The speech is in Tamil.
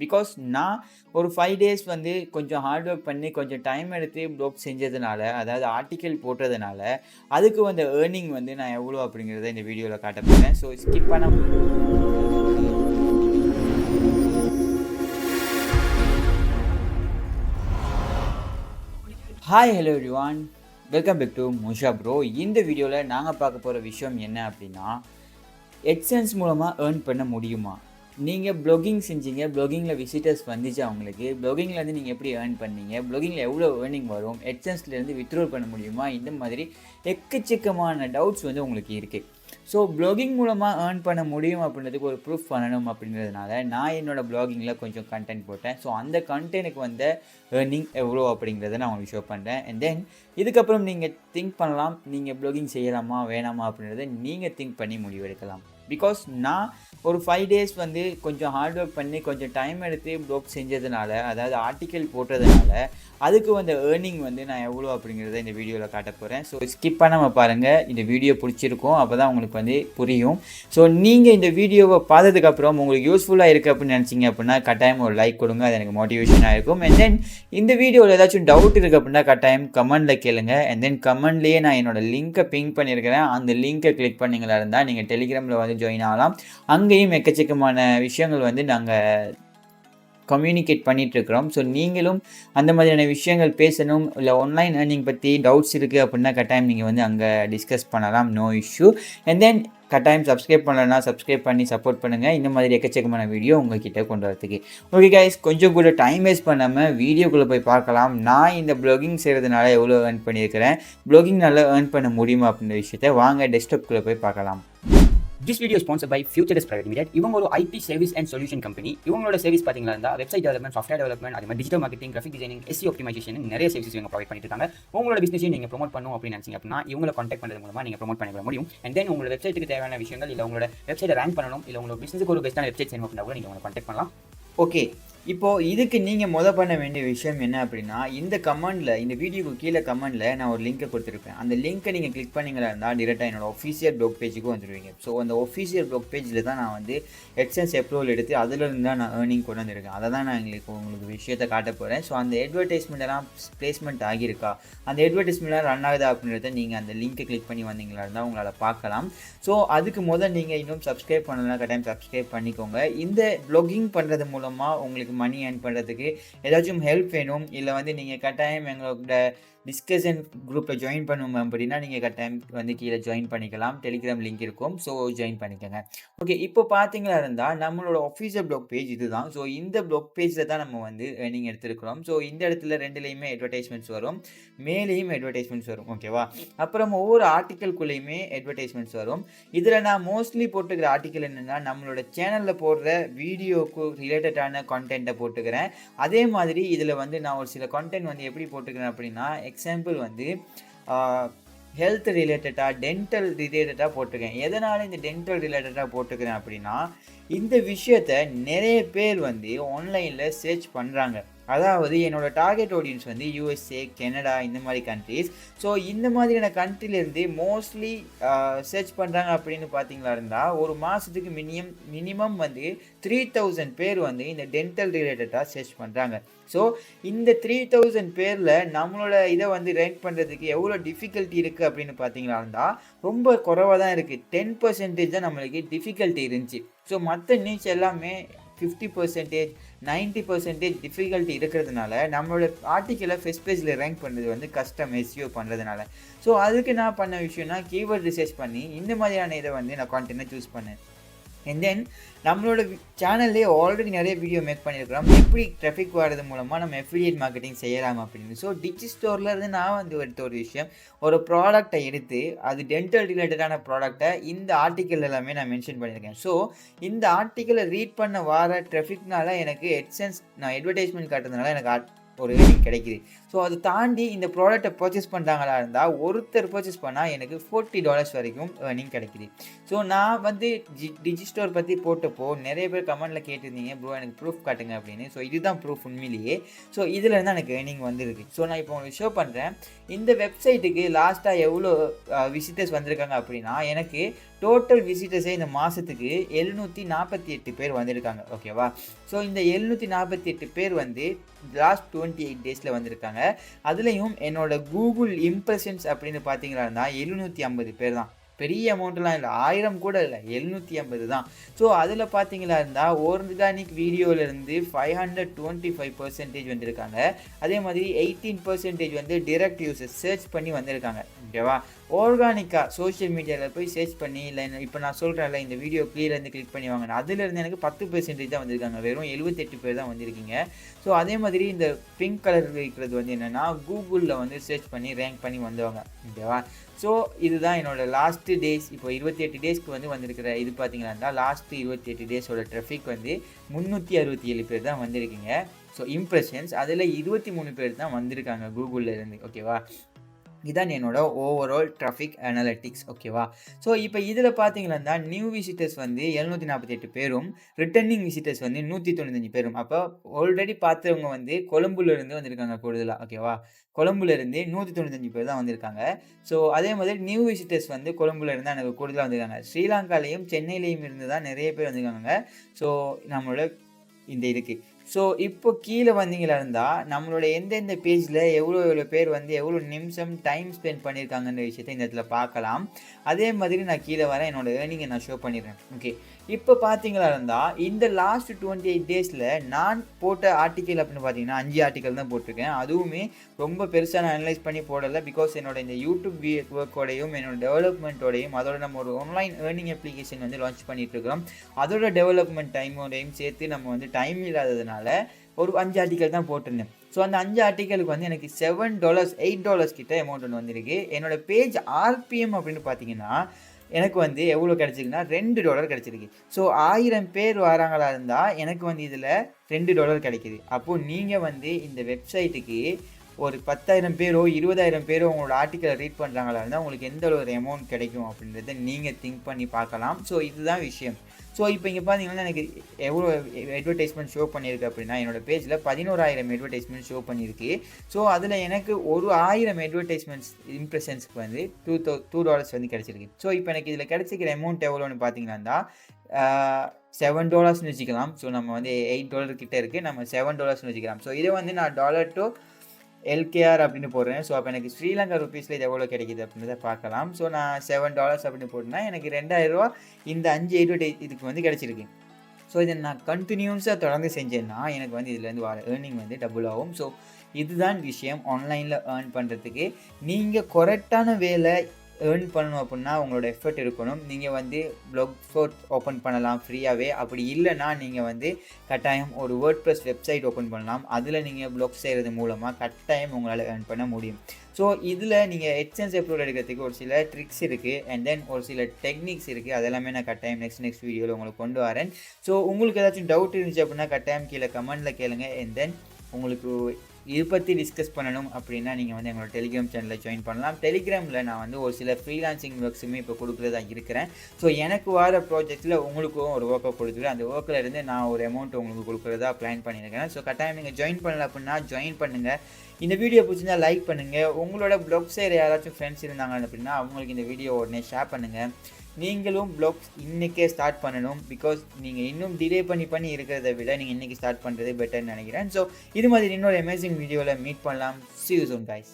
பிகாஸ் நான் ஒரு 5 days வந்து கொஞ்சம் ஹார்ட் ஒர்க் பண்ணி கொஞ்சம் டைம் எடுத்து ப்ளாக் செஞ்சதுனால, அதாவது ஆர்டிக்கல் போட்டதுனால அதுக்கு வந்த ஏர்னிங் வந்து நான் எவ்வளோ அப்படிங்கிறத இந்த வீடியோவில் காட்ட போகிறேன். ஸோ ஸ்கிப் பண்ண hi hello everyone, welcome back to Musha bro. இந்த வீடியோவில் நாங்கள் பார்க்க போகிற விஷயம் என்ன அப்படின்னா, AdSense மூலமாக ஏர்ன் பண்ண முடியுமா? நீங்கள் ப்ளாகிங் செஞ்சீங்க, ப்ளாகிங்கில் விசிட்டர்ஸ் வந்துச்சு அவங்களுக்கு, ப்ளாகிங்லேருந்து நீங்கள் எப்படி ஏர்ன் பண்ணீங்க, ப்ளாகிங்கில் எவ்வளோ ஏர்னிங் வரும், AdSenseலேருந்து வித்ட்ரால் பண்ண முடியுமா? இந்த மாதிரி எக்கச்சக்கமான டவுட்ஸ் வந்து உங்களுக்கு இருக்குது. ஸோ ப்ளாகிங் மூலமாக ஏர்ன் பண்ண முடியும் அப்படின்றதுக்கு ஒரு ப்ரூஃப் பண்ணணும் அப்படின்றதுனால நான் என்னோடய ப்ளாகிங்கில் கொஞ்சம் கண்டென்ட் போட்டேன். ஸோ அந்த கண்டென்ட்டுக்கு வந்த ஏர்னிங் எவ்வளோ அப்படிங்கிறத நான் உங்களுக்கு ஷோ பண்ணுறேன். அண்ட் தென் இதுக்கப்புறம் நீங்கள் திங்க் பண்ணலாம், நீங்கள் ப்ளாகிங் செய்யலாமா வேணாமா அப்படின்றத நீங்கள் திங்க் பண்ணி முடிவெடுக்கலாம். பிகாஸ் நான் ஒரு 5 days வந்து கொஞ்சம் ஹார்ட் ஒர்க் பண்ணி கொஞ்சம் டைம் எடுத்து ப்ளாக் செஞ்சதுனால, அதாவது ஆர்டிக்கல் போட்டதுனால அதுக்கு வந்த ஏர்னிங் வந்து நான் எவ்வளோ அப்படிங்கிறத இந்த வீடியோவில் காட்ட போகிறேன். ஸோ ஸ்கிப் பண்ணாமல் பாருங்கள், இந்த வீடியோ பிடிச்சிருக்கும், அப்போ தான் உங்களுக்கு வந்து புரியும். ஸோ நீங்கள் இந்த வீடியோவை பார்த்ததுக்கப்புறம் உங்களுக்கு யூஸ்ஃபுல்லாக இருக்குது அப்படின்னு நினச்சிங்க அப்படின்னா கட்டாயம் ஒரு லைக் கொடுங்க, அது எனக்கு மோட்டிவேஷனாக இருக்கும். அண்ட் தென் இந்த வீடியோவில் ஏதாச்சும் டவுட் இருக்குது அப்படின்னா கட்டாயம் கமெண்ட்டில் கேளுங்க. அண்ட் தென் கமெண்ட்லேயே நான் என்னோடய லிங்க்கை பிங்க் பண்ணியிருக்கிறேன், அந்த லிங்க்கை கிளிக் பண்ணிங்களா இருந்தால் நீங்கள் டெலிகிராமில் வந்து ஜாயின் ஆகலாம். அங்கேயும் எக்கச்சக்கமான விஷயங்கள் வந்து நாங்கள் கம்யூனிகேட் பண்ணிகிட்ருக்கிறோம். ஸோ நீங்களும் அந்த மாதிரியான விஷயங்கள் பேசணும், இல்லை ஆன்லைன் ஏர்னிங் பற்றி டவுட்ஸ் இருக்குது அப்படின்னா கட்டாயம் நீங்கள் வந்து அங்கே டிஸ்கஸ் பண்ணலாம், நோ இஷ்யூ. அண்ட் தென் கட்டாயம் சப்ஸ்கிரைப் பண்ணலன்னா சப்ஸ்கிரைப் பண்ணி சப்போர்ட் பண்ணுங்கள், இந்த மாதிரி எக்கச்சக்கமான வீடியோ உங்கள்கிட்ட கொண்டு வரதுக்கு. ஓகே கைஸ், கொஞ்சம் கூட டைம் வேஸ்ட் பண்ணாமல் வீடியோக்குள்ளே போய் பார்க்கலாம். நான் இந்த ப்ளாகிங் செய்கிறதுனால எவ்வளோ ஏர்ன் பண்ணியிருக்கிறேன், ப்ளாகிங் நல்லா ஏர்ன் பண்ண முடியுமா அப்படின்ற விஷயத்தை வாங்க டெஸ்க்டாப்குள்ளே போய் பார்க்கலாம். This video is sponsored by 𝗙ecie Private Limited. இவங்க ஒரு IT service and solution company. இவங்களோட சர்வீஸ் பார்த்தீங்களா இருந்தால் வெப்சைட் டெவலப்மெண்ட், சாஃப்ட்வேர் டெவலப்மெண்ட், அதே மாதிரி digital marketing, graphic designing, SEO optimisation நிறைய சர்வீஸ் இவங்க ப்ரொவைட் பண்ணிட்டு இருக்காங்க. உங்களோட பிசினஸையும் நீங்கள் ப்ரோமோட் பண்ணணும் அப்படின்னு நினச்சிங்க அப்படின்னா இவங்களை கான்டாக்ட் பண்ணுறது மூலமாக நீங்கள் ப்ரோமோட் பண்ணிக்க முடியும். அண்ட் தென் உங்களோட வெப்சைட்டுக்கு தேவையான விஷயங்கள், இல்லை உங்களோட வெப்சைட்டை ரேங்க் பண்ணணும், இல்லை உங்களோட பிசினஸுக்கு ஒரு பெஸ்ட்டான வெப்சைட் செய்யணும் அப்படின்னா கூட நீங்கள் உங்களை கான்டாக்ட் பண்ணலாம். ஓகே, இப்போது இதுக்கு நீங்கள் பண்ண வேண்டிய விஷயம் என்ன அப்படின்னா, இந்த கமெண்டில், இந்த வீடியோக்கு கீழே கமெண்டில் நான் ஒரு லிங்க்கை கொடுத்துருப்பேன். அந்த லிங்க்கை நீங்கள் கிளிக் பண்ணிங்களா இருந்தால் டிரெக்டாக என்னோட ஒஃபிஷியல் ப்ளாக் பேஜுக்கு வந்துடுவீங்க. ஸோ அந்த ஒஃபிஷியல் ப்ளாக் பேஜில் தான் நான் வந்து AdSense அப்ரூவல் எடுத்து அதிலிருந்து தான் நான் ஏர்னிங் கொண்டு வந்திருக்கேன். அதை தான் நான் உங்களுக்கு விஷயத்தை காட்ட போகிறேன். ஸோ அந்த அட்வர்டைஸ்மெண்ட்டெல்லாம் பிளேஸ்மெண்ட் ஆகியிருக்கா, அந்த அட்வர்டைஸ்மெண்ட்லாம் ரன் ஆகுதா அப்படின்றத நீங்கள் அந்த லிங்க்கை கிளிக் பண்ணி வந்தீங்களா இருந்தால் உங்களால் பார்க்கலாம். ஸோ அதுக்கு முதல் நீங்கள் இன்னும் சப்ஸ்கிரைப் பண்ணலாம், கட்டாயம் சப்ஸ்கிரைப் பண்ணிக்கோங்க. இந்த ப்ளாகிங் பண்ணுறது மூலமாக உங்களுக்கு மணி ஏர்ன் பண்ணுறதுக்கு ஏதாச்சும் ஹெல்ப் வேணும், இல்லை வந்து நீங்கள் கட்டாயம் எங்களோட டிஸ்கஷன் குரூப்பில் ஜாயின் பண்ணுவோம் அப்படின்னா நீங்கள் கட்டாயம் வந்து கீழே ஜாயின் பண்ணிக்கலாம், டெலிகிராம் லிங்க் இருக்கும். ஸோ ஜாயின் பண்ணிக்கோங்க. ஓகே, இப்போ பார்த்தீங்களா இருந்தால் நம்மளோட ஒஃபிஷியல் ப்ளாக் பேஜ் இது தான். ஸோ இந்த ப்ளாக் பேஜில் தான் நம்ம வந்து ஏர்னிங் எடுத்துருக்கிறோம். ஸோ இந்த இடத்துல ரெண்டுலேயுமே அட்வர்டைஸ்மெண்ட்ஸ் வரும், மேலேயும் அட்வர்டைஸ்மெண்ட்ஸ் வரும். ஓகேவா? அப்புறம் ஒவ்வொரு ஆர்டிக்கல்குள்ளேயுமே அட்வர்டைஸ்மெண்ட்ஸ் வரும். இதில் நான் மோஸ்ட்லி போட்டுக்கிற ஆர்டிக்கல் என்னென்னா, நம்மளோட சேனலில் போடுற வீடியோக்கு ரிலேட்டடான கான்டென்ட்டை போட்டுக்கிறேன். அதே மாதிரி இதில் வந்து நான் ஒரு சில கான்டென்ட் வந்து எப்படி போட்டுக்கிறேன் அப்படின்னா, எக்ஸாம்பிள் வந்து ஹெல்த் ரிலேட்டடாக, டென்டல் ரிலேட்டடாக போட்டிருக்கேன். எதனால் இந்த டென்டல் ரிலேட்டடாக போட்டுக்கிறேன் அப்படின்னா, இந்த விஷயத்தை நிறைய பேர் வந்து ஆன்லைனில் சர்ச் பண்ணுறாங்க. அதாவது என்னோடய டார்கெட் ஆடியன்ஸ் வந்து USA, கனடா, இந்த மாதிரி கண்ட்ரீஸ். ஸோ இந்த மாதிரியான கண்ட்ரிலேருந்து மோஸ்ட்லி சர்ச் பண்ணுறாங்க அப்படின்னு பார்த்தீங்களா இருந்தால் ஒரு மாதத்துக்கு மினிமம் வந்து 3000 பேர் வந்து இந்த டென்டல் ரிலேட்டடாக சர்ச் பண்ணுறாங்க. ஸோ இந்த 3000 பேரில் நம்மளோட இதை வந்து ரேங்க் பண்ணுறதுக்கு எவ்வளோ டிஃபிகல்ட்டி இருக்குது அப்படின்னு பார்த்தீங்களா இருந்தால் ரொம்ப குறைவாக தான் இருக்குது. 10% தான் நம்மளுக்கு டிஃபிகல்ட்டி இருந்துச்சு. ஸோ மற்ற நீச் எல்லாமே 50%, 90% டிஃபிகல்ட்டி இருக்கிறதுனால நம்மளோட ஆர்டிக்கலை ஃபர்ஸ்ட் பேஜில் ரேங்க் பண்ணுறது வந்து கஷ்டம், SEO பண்ணுறதுனால. ஸோ அதுக்கு நான் பண்ண விஷயம்னா கீவேர்ட் ரிசர்ச் பண்ணி இந்த மாதிரியான இதை வந்து நான் கான்டென்ட்டை சூஸ் பண்ணேன். அண்ட் தென் நம்மளோட சேனல்லே ஆல்ரெடி நிறைய வீடியோ மேக் பண்ணியிருக்கிறோம், எப்படி ட்ராஃபிக் வர்றது மூலமாக நம்ம அஃபிலியேட் மார்க்கெட்டிங் செய்யலாம் அப்படின்னு. ஸோ டிச்சி ஸ்டோரில் இருந்து நான் வந்து எடுத்த ஒரு விஷயம், ஒரு ப்ராடக்டை எடுத்து அது டென்டல் ரிலேட்டடான ப்ராடக்டை இந்த ஆர்டிக்கல் எல்லாமே நான் மென்ஷன் பண்ணியிருக்கேன். ஸோ இந்த ஆர்டிக்கலை ரீட் பண்ண வர ட்ராஃபிக்னால எனக்கு AdSense நான் அட்வர்டைஸ்மெண்ட் காட்டுறதுனால எனக்கு ஒரு ஏர்னிங் கிடைக்குது. ஸோ அதை தாண்டி இந்த ப்ராடக்ட்டை பர்ச்சேஸ் பண்ணுறாங்களா இருந்தால் ஒருத்தர் பர்ச்சேஸ் பண்ணால் எனக்கு $40 வரைக்கும் ஏர்னிங் கிடைக்குது. ஸோ நான் வந்து டிஜிஸ்டோர் பற்றி போட்டப்போ நிறைய பேர் கமெண்ட்டில் கேட்டிருந்தீங்க, ப்ரோ எனக்கு ப்ரூஃப் காட்டுங்க அப்படின்னு. ஸோ இதுதான் ப்ரூஃப் உண்மையிலேயே. ஸோ இதில் இருந்து எனக்கு ஏர்னிங் வந்துருக்கு. ஸோ நான் இப்போ உங்களுக்கு ஷோ பண்ணுறேன். இந்த வெப்சைட்டுக்கு லாஸ்ட்டாக எவ்வளோ விசிட்டர்ஸ் வந்திருக்காங்க அப்படின்னா, எனக்கு டோட்டல் விசிட்டர்ஸே இந்த மாதத்துக்கு 748 பேர் வந்திருக்காங்க. ஓகேவா? ஸோ இந்த 748 பேர் வந்து லாஸ்ட் 28 டேஸில் வந்திருக்காங்க. அதுலேயும் என்னோட கூகுள் இம்ப்ரெஷன்ஸ் அப்படின்னு பார்த்தீங்கன்னா 750 பேர் தான். பெரிய அமௌண்ட்லாம் இல்லை, 1000 கூட இல்லை, 750 தான். ஸோ அதில் பார்த்தீங்களா இருந்தால் ஆர்கானிக் வீடியோவிலேருந்து 525% வந்திருக்காங்க. அதே மாதிரி 18% வந்து டிரெக்ட் யூசர்ஸ் சர்ச் பண்ணி வந்திருக்காங்க. ஓகேவா? ஆர்கானிக்காக சோஷியல் மீடியாவில் போய் சர்ச் பண்ணி இல்லை இப்போ நான் சொல்கிறேன்ல இந்த வீடியோ கீழேருந்து கிளிக் பண்ணி வாங்கினேன், அதுலேருந்து எனக்கு 10% தான் வந்திருக்காங்க. வெறும் 78 பேர் தான் வந்திருக்கீங்க. ஸோ அதே மாதிரி இந்த பிங்க் கலர் இருக்கிறது வந்து என்னென்னா கூகுளில் வந்து சர்ச் பண்ணி ரேங்க் பண்ணி வந்தவங்க. ஓகேவா? ஸோ இதுதான் என்னோட லாஸ்ட்டு டேஸ். இப்போ 28 டேஸ்க்கு வந்து வந்திருக்கிற இது பார்த்தீங்கன்னா லாஸ்ட்டு 28 டேஸோட ட்ராஃபிக் வந்து 367 பேர் தான் வந்திருக்கீங்க. ஸோ இம்ப்ரெஷன்ஸ் அதில் 23 பேர் தான் வந்திருக்காங்க கூகுளில் இருந்து. ஓகேவா? இதான் என்னோட ஓவரால் ட்ராஃபிக் அனாலிட்டிக்ஸ். ஓகேவா? ஸோ இப்போ இதில் பார்த்தீங்கன்னா நியூ விசிட்டர்ஸ் வந்து 748 பேரும், ரிட்டர்னிங் விசிட்டர்ஸ் வந்து 195 பேரும். அப்போ ஆல்ரெடி பார்த்தவங்க வந்து கொழும்புலேருந்து வந்திருக்காங்க கூடுதலாக. ஓகேவா? கொழும்புலேருந்து 195 பேர் தான் வந்திருக்காங்க. ஸோ அதே மாதிரி நியூ விசிட்டர்ஸ் வந்து கொழும்புலேருந்து எனக்கு கூடுதலாக வந்திருக்காங்க. ஸ்ரீலங்காலையும் சென்னையிலையும் இருந்து தான் நிறைய பேர் வந்திருக்காங்க. ஸோ நம்மளோட இந்த இதுக்கு ஸோ இப்போ கீழே வந்தீங்களா இருந்தால் நம்மளோட எந்தெந்த பேஜில் எவ்வளோ பேர் வந்து எவ்வளோ நிமிஷம் டைம் ஸ்பெண்ட் பண்ணியிருக்காங்கன்ற விஷயத்தை இந்த இடத்துல பார்க்கலாம். அதே மாதிரி நான் கீழே வரேன், என்னோடய ஏர்னிங்கை நான் ஷோ பண்ணிடுறேன். ஓகே, இப்போ பார்த்தீங்களா இருந்தால் இந்த லாஸ்ட் 28 டேஸில் நான் போட்ட ஆர்டிக்கல் அப்படின்னு பார்த்தீங்கன்னா 5 ஆர்டிக்கல் தான் போட்டிருக்கேன். அதுவுமே ரொம்ப பெருசாக நான் அனலைஸ் பண்ணி போடலை. பிகாஸ் என்னோட இந்த யூடியூப் ஒர்க்கோடையும் என்னோட டெவலப்மெண்ட்டோடையும் அதோட நம்ம ஒரு ஆன்லைன் ஏர்னிங் அப்ளிகேஷன் வந்து லான்ச் பண்ணிட்டு இருக்கிறோம். அதோட டெவலப்மெண்ட் டைமோடையும் சேர்த்து நம்ம வந்து டைம் இல்லாததுனால ஒரு 5 ஆர்டிக்கல் தான் போட்டிருந்தேன். ஸோ அந்த 5 ஆர்டிக்கலுக்கு வந்து எனக்கு $7 $8 கிட்ட அமௌண்ட் ஒன்று வந்திருக்கு. என்னோட பேஜ் RPM அப்படின்னு பார்த்தீங்கன்னா எனக்கு வந்து எவ்வளோ கிடச்சிருக்குன்னா $2 கிடச்சிருக்கு. ஸோ 1000 பேர் வராங்களா இருந்தால் எனக்கு வந்து இதில் $2 கிடைக்கிது. அப்போது நீங்கள் வந்து இந்த வெப்சைட்டுக்கு ஒரு 10,000 பேரோ 20,000 பேரோ உங்களோட ஆர்டிக்கலை ரீட் பண்ணுறாங்களா இருந்தால் உங்களுக்கு எந்த ஒரு அமௌண்ட் கிடைக்கும் அப்படின்றத நீங்கள் திங்க் பண்ணி பார்க்கலாம். ஸோ இதுதான் விஷயம். ஸோ இப்போ இங்கே பார்த்தீங்கன்னா எனக்கு எவ்வளோ அட்வர்டைஸ்மெண்ட் ஷோ பண்ணியிருக்கு அப்படின்னா என்னோடய பேஜில் 11,000 அட்வர்டைஸ்மெண்ட் ஷோ பண்ணியிருக்கு. ஸோ அதில் எனக்கு ஒரு 1000 அட்வர்டைஸ்மெண்ட்ஸ் இம்ப்ரெஷன்ஸ்க்கு வந்து $2 வந்து கிடச்சிருக்கு. ஸோ இப்போ எனக்கு இதில் கிடச்சிக்கிற அமௌண்ட் எவ்வளோன்னு பார்த்தீங்கன்னா $7 வச்சுக்கலாம். ஸோ நம்ம வந்து $8 கிட்ட இருக்குது, நம்ம $7 வச்சுக்கலாம். ஸோ இதை வந்து நான் $to LKR அப்படின்னு போடுறேன். ஸோ அப்போ எனக்கு ஸ்ரீலங்கா ருபீஸில் இது எவ்வளோ கிடைக்கிது அப்படின்றத பார்க்கலாம். ஸோ நான் $7 அப்படின்னு போட்டேன்னா எனக்கு $2,000 இந்த 5 இதுக்கு வந்து கிடச்சிருக்கு. ஸோ இதை நான் கண்டினியூஸாக தொடர்ந்து செஞ்சேன்னா எனக்கு வந்து இதுலேருந்து வர ஏர்னிங் வந்து டபுள் ஆகும். ஸோ இதுதான் விஷயம் ஆன்லைனில் ஏர்ன் பண்ணுறதுக்கு. நீங்கள் கரெக்டான வேலை ஏர்ன் பண்ணணும் அப்படின்னா உங்களோட எஃபர்ட் இருக்கணும். நீங்கள் வந்து ப்ளாக் ஸ்பாட் ஓப்பன் பண்ணலாம் ஃப்ரீயாகவே. அப்படி இல்லைன்னா நீங்கள் வந்து கட்டாயம் ஒரு வேர்ட்ப்ரெஸ் வெப்சைட் ஓப்பன் பண்ணலாம். அதில் நீங்கள் ப்ளாக் செய்கிறது மூலமாக கட்டாயம் உங்களால் ஏர்ன் பண்ண முடியும். ஸோ இதில் நீங்கள் AdSense அப்லோட் எடுக்கிறதுக்கு ஒரு சில ட்ரிக்ஸ் இருக்குது அண்ட் தென் ஒரு சில டெக்னிக்ஸ் இருக்குது. அதெல்லாமே நான் கட்டாயம் நெக்ஸ்ட் வீடியோவில் உங்களுக்கு கொண்டு வரேன். ஸோ உங்களுக்கு ஏதாச்சும் டவுட் இருந்துச்சு அப்படின்னா கட்டாயம் கீழே கமெண்ட்டில் கேளுங்க. அண்ட் தென் உங்களுக்கு இது பற்றி டிஸ்கஸ் பண்ணணும் அப்படின்னா நீங்கள் வந்து எங்களோட டெலிகிராம் சேனலில் ஜாயின் பண்ணலாம். டெலிகிராமில் நான் வந்து ஒரு சில ஃப்ரீலான்சிங் ஒர்க்ஸுமே இப்போ கொடுக்குறதா இருக்கிறேன். ஸோ எனக்கு வர ப்ராஜெக்ட்டில் உங்களுக்கும் ஒரு ஒர்க்கை கொடுத்துருவேன். அந்த ஒர்க்கில் இருந்து நான் ஒரு அமௌண்ட் உங்களுக்கு கொடுக்குறதா பிளான் பண்ணியிருக்கேன். ஸோ கட்டாயம் நீங்கள் ஜாயின் பண்ணல அப்படின்னா ஜாயின் பண்ணுங்கள். இந்த வீடியோ பிடிச்சிருந்தா லைக் பண்ணுங்கள். உங்களோட ப்ளாக் சைடு யாராச்சும் ஃப்ரெண்ட்ஸ் இருந்தாங்க அப்படின்னா அவங்களுக்கு இந்த வீடியோ உடனே ஷேர் பண்ணுங்கள். நீங்களும் ப்ளாக்ஸ் இன்றைக்கே ஸ்டார்ட் பண்ணணும். பிகாஸ் நீங்கள் இன்னும் டிலே பண்ணி இருக்கிறத விட நீங்கள் இன்றைக்கி ஸ்டார்ட் பண்ணுறது பெட்டர்னு நினைக்கிறேன். ஸோ இது மாதிரி இன்னொரு அமேசிங் வீடியோவில் மீட் பண்ணலாம். See you soon guys.